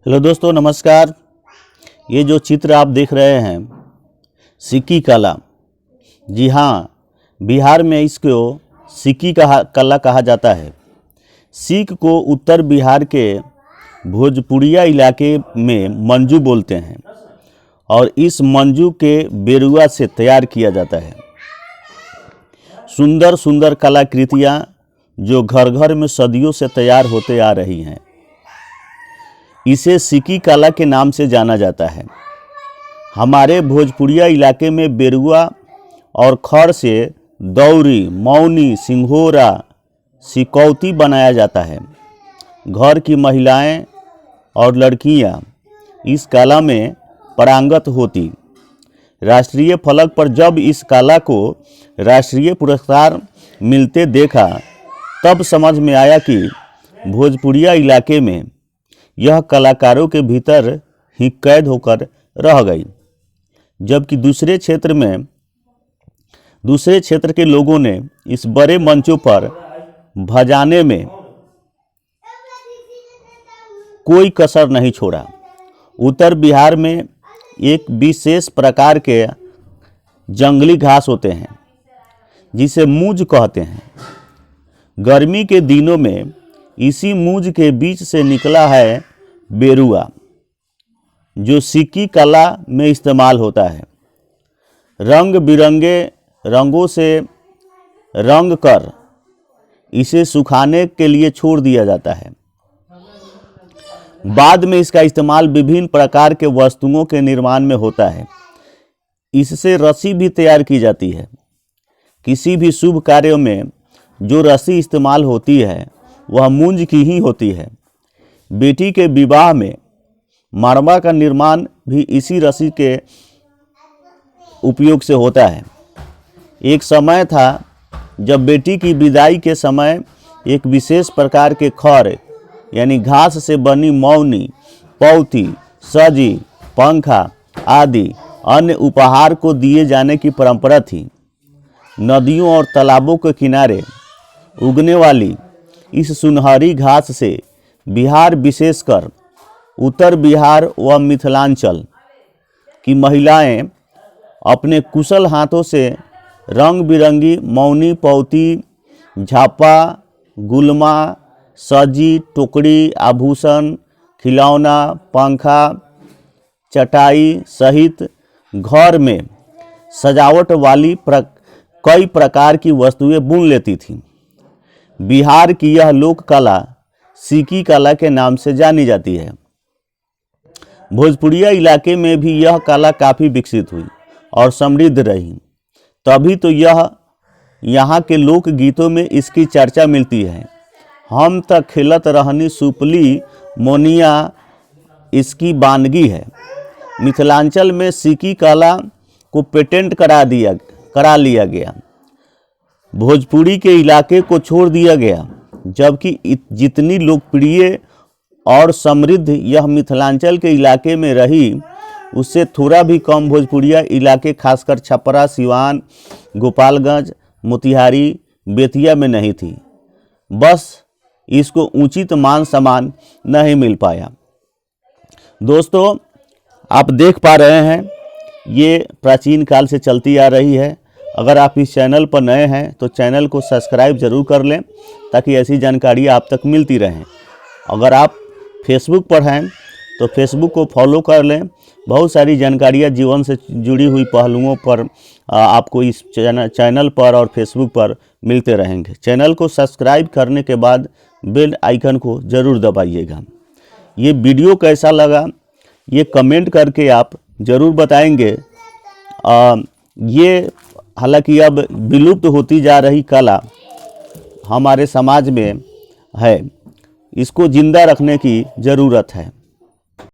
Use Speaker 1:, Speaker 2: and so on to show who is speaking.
Speaker 1: Hello दोस्तों, नमस्कार। ये जो चित्र आप देख रहे हैं सिक्की कला, जी हाँ, बिहार में इसको सिक्की कला कहा जाता है। सीक को उत्तर बिहार के भोजपुरिया इलाके में मंजू बोलते हैं और इस मंजू के बेरुआ से तैयार किया जाता है। सुंदर सुंदर कलाकृतियाँ जो घर घर में सदियों से तैयार होते आ रही हैं, इसे सिक्की कला के नाम से जाना जाता है। हमारे भोजपुरिया इलाके में बेरुआ और खड़ से दौरी, मौनी, सिंघोरा, सिकौती बनाया जाता है। घर की महिलाएं और लड़कियां इस कला में पारंगत होती। राष्ट्रीय फलक पर जब इस कला को राष्ट्रीय पुरस्कार मिलते देखा, तब समझ में आया कि भोजपुरिया इलाके में यह कलाकारों के भीतर ही कैद होकर रह गई, जबकि दूसरे क्षेत्र के लोगों ने इस बड़े मंचों पर भजाने में कोई कसर नहीं छोड़ा। उत्तर बिहार में एक विशेष प्रकार के जंगली घास होते हैं जिसे मूंज कहते हैं। गर्मी के दिनों में इसी मूंज के बीच से निकला है बेरुआ, जो सिक्की कला में इस्तेमाल होता है। रंग बिरंगे रंगों से रंग कर इसे सुखाने के लिए छोड़ दिया जाता है। बाद में इसका इस्तेमाल विभिन्न प्रकार के वस्तुओं के निर्माण में होता है। इससे रस्सी भी तैयार की जाती है। किसी भी शुभ कार्यों में जो रस्सी इस्तेमाल होती है वह मूंज की ही होती है। बेटी के विवाह में मड़वा का निर्माण भी इसी रस्सी के उपयोग से होता है। एक समय था जब बेटी की विदाई के समय एक विशेष प्रकार के खड़ यानी घास से बनी मौनी, पौती, सजी, पंखा आदि अन्य उपहार को दिए जाने की परंपरा थी। नदियों और तालाबों के किनारे उगने वाली इस सुनहरी घास से बिहार, विशेषकर उत्तर बिहार व मिथिलांचल की महिलाएं अपने कुशल हाथों से रंग बिरंगी मौनी, पौती, झापा, गुलमा, सजी, टोकरी, आभूषण, खिलौना, पंखा, चटाई सहित घर में सजावट वाली कई प्रकार की वस्तुएं बुन लेती थीं। बिहार की यह लोक कला सिक्की कला के नाम से जानी जाती है। भोजपुरिया इलाके में भी यह कला काफ़ी विकसित हुई और समृद्ध रही। तभी तो यह यहाँ के लोक गीतों में इसकी चर्चा मिलती है। हम तक खिलत रहनी सुपली मोनिया इसकी बानगी है। मिथिलांचल में सिक्की कला को पेटेंट करा लिया गया। भोजपुरी के इलाके को छोड़ दिया गया, जबकि जितनी लोकप्रिय और समृद्ध यह मिथिलांचल के इलाके में रही, उससे थोड़ा भी कम भोजपुरिया इलाके खासकर छपरा, सिवान, गोपालगंज, मोतिहारी, बेतिया में नहीं थी। बस इसको उचित मान सम्मान नहीं मिल पाया। दोस्तों, आप देख पा रहे हैं ये प्राचीन काल से चलती आ रही है। अगर आप इस चैनल पर नए हैं तो चैनल को सब्सक्राइब जरूर कर लें, ताकि ऐसी जानकारी आप तक मिलती रहें। अगर आप फेसबुक पर हैं तो फेसबुक को फॉलो कर लें। बहुत सारी जानकारियाँ जीवन से जुड़ी हुई पहलुओं पर आपको इस चैनल पर और फेसबुक पर मिलते रहेंगे। चैनल को सब्सक्राइब करने के बाद बेल आइकन को ज़रूर दबाइएगा। ये वीडियो कैसा लगा ये कमेंट करके आप ज़रूर बताएंगे। ये हालांकि अब विलुप्त होती जा रही कला हमारे समाज में है, इसको जिंदा रखने की ज़रूरत है।